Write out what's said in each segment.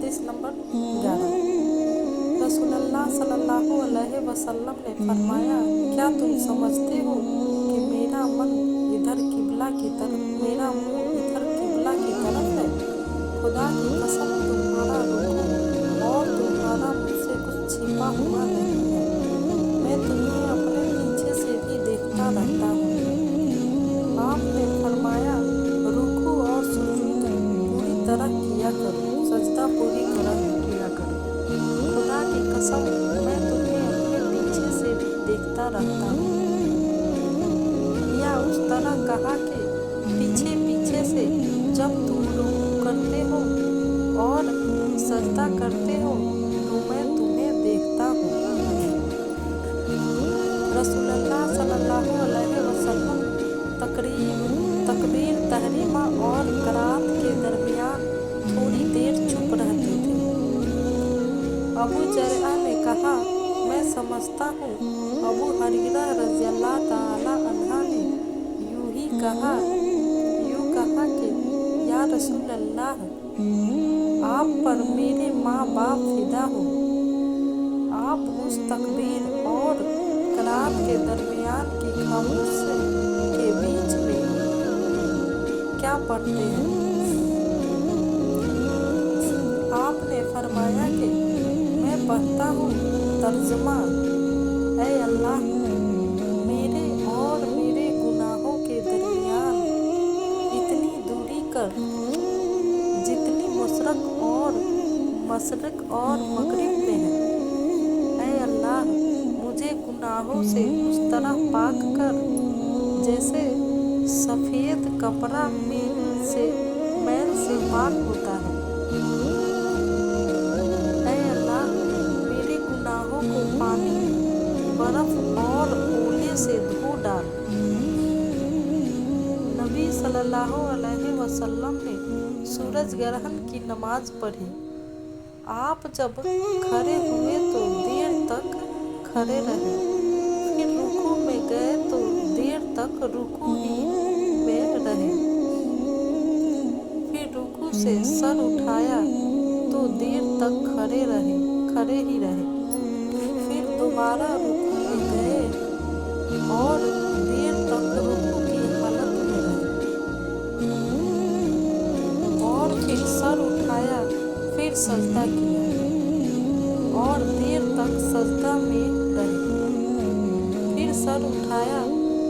हदीस नंबर 11। रसूलुल्लाह सल्लल्लाहु अलैहि वसल्लम ने फरमाया, क्या तुम समझते हो कि मेरा मन इधर किबला की तरफ, मेरा मुंह इधर किबला की तरफ है। खुदा की कसम, तुम्हारा रुकू और तुम्हारा मुझसे कुछ छिपा हुआ नहीं है। मैं तुम्हें अपने पीछे से भी देखता रहता हूँ। आपने फरमाया, रुकू और सुजूद पूरी तरह किया करो, सजदा पूरी तरह किया करो। खुदा की कसम, मैं तुम्हें अपने पीछे से भी देखता रहता हूँ। या उस तरह कहा कि पीछे पीछे से जब तुम रुकू करते हो और सजदा करते हो तो मैं तुम्हें देखता हूँ। रसूलुल्लाह सल्लल्लाहु अलैहि वसल्लम तकबीर तहरीमा और क़रात के दरमियान थोड़ी देर चुप रहते थे। अबू जरह ने कहा, मैं समझता हूँ अबू हरीरा रज़ियल्लाहु ताला अन्हा ने यूँ कहा कि या रसूल अल्लाह, आप पर मेरे माँ बाप फिदा हो। आप उस तकबीर और क़रात के दरमियान की खामोशी के बीच में क्या पढ़ते हैं? आपने फरमाया कि मैं पढ़ता हूँ तर्जुमा, ऐ अल्लाह, मेरे और मेरे गुनाहों के दरमियान इतनी दूरी कर जितनी मशरिक और मगरिब में है। ऐ अल्लाह, मुझे गुनाहों से उस तरह पाक कर जैसे सफ़ेद कपड़ा मैल से पाक होता है। ऐ अल्लाह, मेरे गुनाहों को पानी, बर्फ और ओले से धो डाल। नबी सल्लल्लाहु अलैहि वसल्लम ने सूरज ग्रहण की नमाज पढ़ी। आप जब खड़े हुए तो देर तक खड़े रहे, फिर रुकू में गए तो देर तक रुकू ही में रहे, फिर रुकू से सर उठाया तो देर तक खड़े ही रहे, फिर दोबारा रुकू में गए और देर तक रुकू की हालत में रहे, और फिर सर उठाया, फिर सजदा किया और देर तक सजदा में रहे, फिर सर उठाया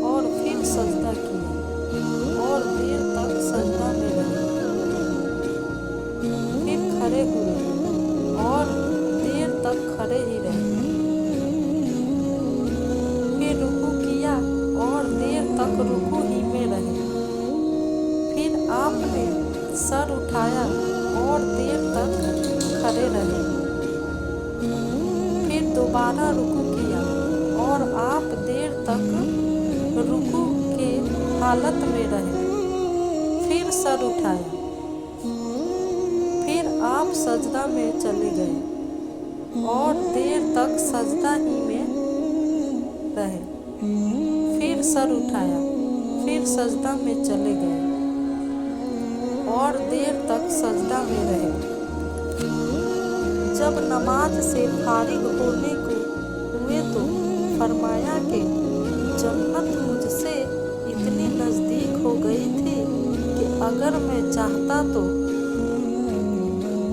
और फिर सजदा किया और देर तक सजदा में रहे, फिर खड़े हुए और देर तक खड़े ही रहे, फिर रुकू किया और देर तक रुकू ही में रहे, फिर आपने सर उठाया और देर तक खड़े रहे, फिर दोबारा रुकू किया और आप देर तक रुकू के हालत में रहे, फिर सर उठाया, फिर आप सजदा में चले गए और देर तक सजदा ही में रहे, फिर सर उठाया, फिर सजदा में चले गए और देर तक सजदा में रहे। जब नमाज से फारिग होने को हुए तो फरमाया कि जन्नत मुझसे इतनी नज़दीक हो गई थी कि अगर मैं चाहता तो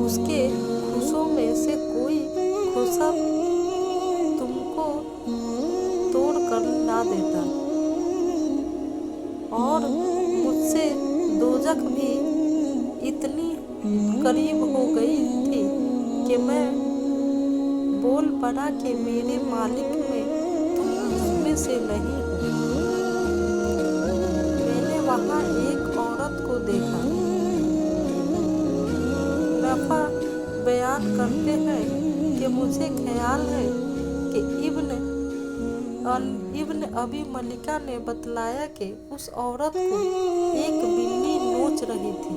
उसके खुशों में से कोई खुशा तुमको तोड़ कर ला देता, और मुझसे दोजख भी इतनी करीब हो गई थी कि मैं बोल पड़ा कि मेरे मालिक में तुम उसमें से नहीं हो। मैंने वहाँ एक औरत को देखा। नफा बयान करते हैं कि मुझे ख्याल है कि इब्न अबी मलिका ने बतलाया कि उस औरत को एक बिल्ली नोच रही थी।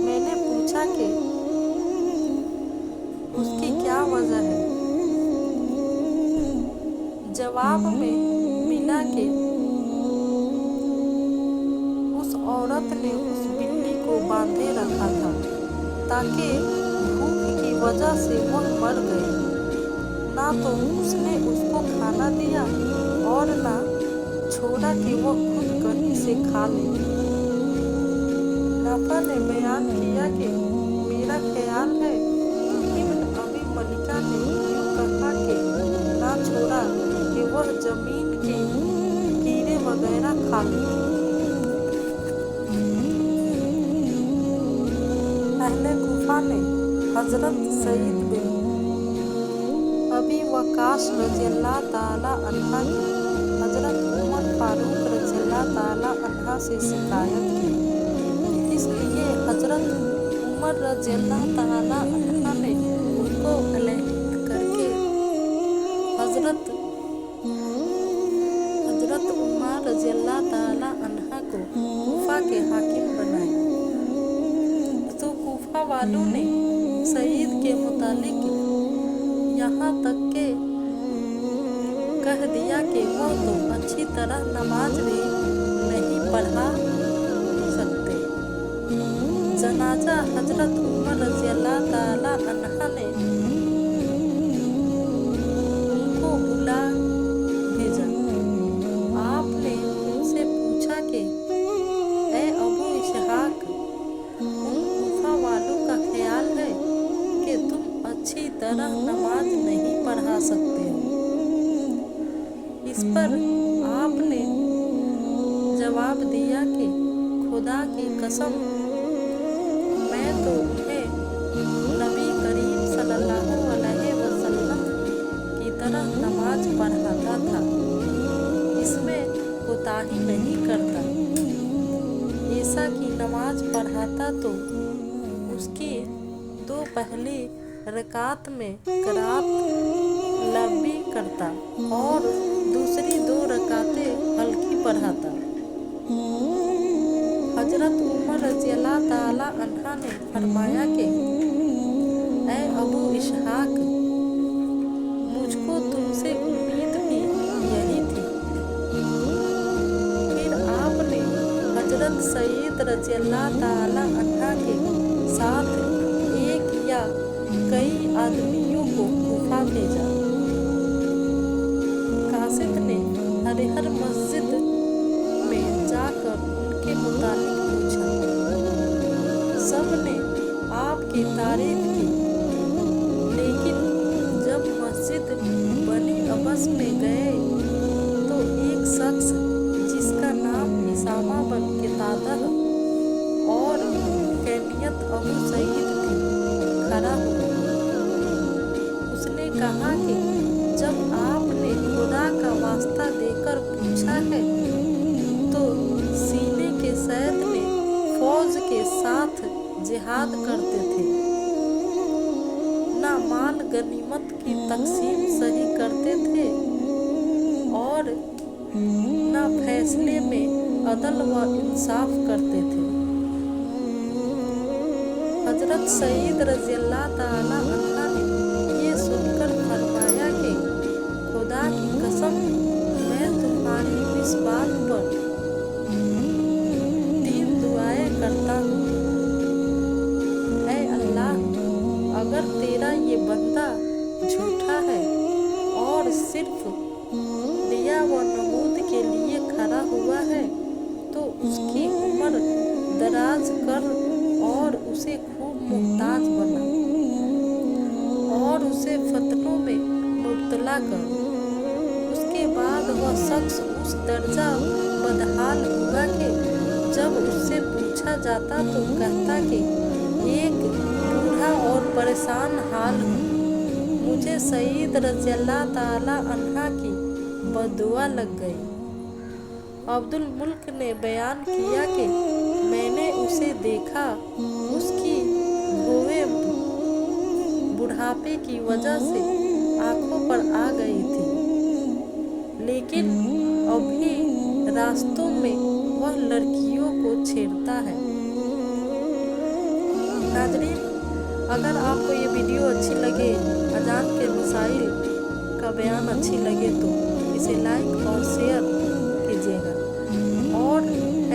मैंने पूछा कि उसकी क्या वजह है। जवाब में मिला कि उस औरत ने उस बिल्ली को बांधे रखा था ताकि भूख की वजह से वह मर गई। ना तो उसने उसको खाना दिया और ना छोड़ा कि वह खुद कहीं से खा ले। नाफा ने बयान किया कि मेरा ख्याल है कि इब्न अबी मलिका ने यूं कहा कि ना छोड़ा कि वह जमीन के कीड़े वगैरह खा लेती। अहले कुफा ने हजरत सईद बिन अबी वकास रज़ियल्लाहु ताला अन्हा की हजरत उमर फारूक रज़ियल्लाहु ताला अन्हा से शिकायत की। इसलिए हजरत उमर रज़ियल्लाहु ताला अन्हा ने उनको अलहद करके हजरत उमर रज़ियल्लाहु ताला अन्हा को कूफा के हाकिम बनाया। तो कूफा वालों ने सईद के मुतालिक यहाँ तक के कह दिया कि वो तो अच्छी तरह नमाज भी नहीं पढ़ा सकते। जनाजा हजरत उमर रज़ियल्लाहु ताला अन्हा ने उनको बुला भेजा। आपने उनसे पूछा कि ए अबू इस्हाक, उन कूफा वालों का ख्याल है कि तुम अच्छी तरह नमाज नहीं पढ़ा सकते हो। इस पर आपने जवाब दिया कि खुदा की कसम, मैं तो उन्हें नबी करीम सल्लल्लाहु अलैहि वसल्लम की तरह नमाज पढ़ाता था, इसमें कोताही नहीं करता। ऐसा की नमाज पढ़ाता तो उसकी 2 पहली रकात में क़रात लंबी करता और दूसरी 2 रकातें हल्की पढ़ाता। हजरत उमर रज़ियल्लाहु ताला अन्हा ने फरमाया कि ए अबू इस्हाक, मुझको तुमसे उम्मीद भी यही थी। फिर आपने हजरत सईद रज़ियल्लाहु ताला अन्हा के साथ एक या कई आदमियों को कूफा भेजा। कासिद ने हरिहर मस्जिद में जाकर उनके मुतालिक पूछा। सब ने आपकी तारीफ की, लेकिन जब मस्जिद बनी अब्बस में गए तो एक शख्स जिसका नाम इसामा बिन क़तादा और कैनियत अबू सईद थी खड़ा हुआ। उसने कहा कि जब आपने खुदा का वास्ता देकर पूछा है तो सीने के सैद ने फौज के साथ जिहाद करते थे, ना माल गनीमत की तकसीम सही करते थे और ना फैसले में अदल व इंसाफ करते थे। हजरत सईद रज़ियल्लाहु ताला अन्हा ने ये सुनकर फरमाया कि खुदा की कसम, मैं तुम्हारी इस बात पर 3 दुआएं करता हूँ। ऐ अल्लाह, अगर तेरा ये बंदा झूठा है और सिर्फ रिया व नमूद के लिए खड़ा हुआ है तो उसकी उम्र दराज कर और उसे खूब मुहताज बना और उसे फतनों में मुब्तला कर। उसके बाद वह शख्स उस दर्जा बदहाल हुआ कि जब उससे पूछा जाता तो कहता कि एक बूढ़ा और परेशान हाल हूँ, मुझे सईद रज़ियल्लाहु ताला अन्हा की बददुआ लग गई। अब्दुल मुल्क ने बयान किया कि मैंने उसे देखा, उसकी भौहें बुढ़ापे की वजह से आंखों पर आ गई थी, लेकिन अभी रास्तों में वह लड़कियों को छेड़ता है। नाज़रीन, अगर आपको ये वीडियो अच्छी लगे, अजान के मसाइल का बयान अच्छी लगे तो इसे लाइक और शेयर कीजिएगा और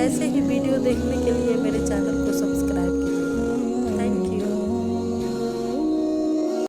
ऐसे ही वीडियो देखने के लिए मेरे चैनल को सब्सक्राइब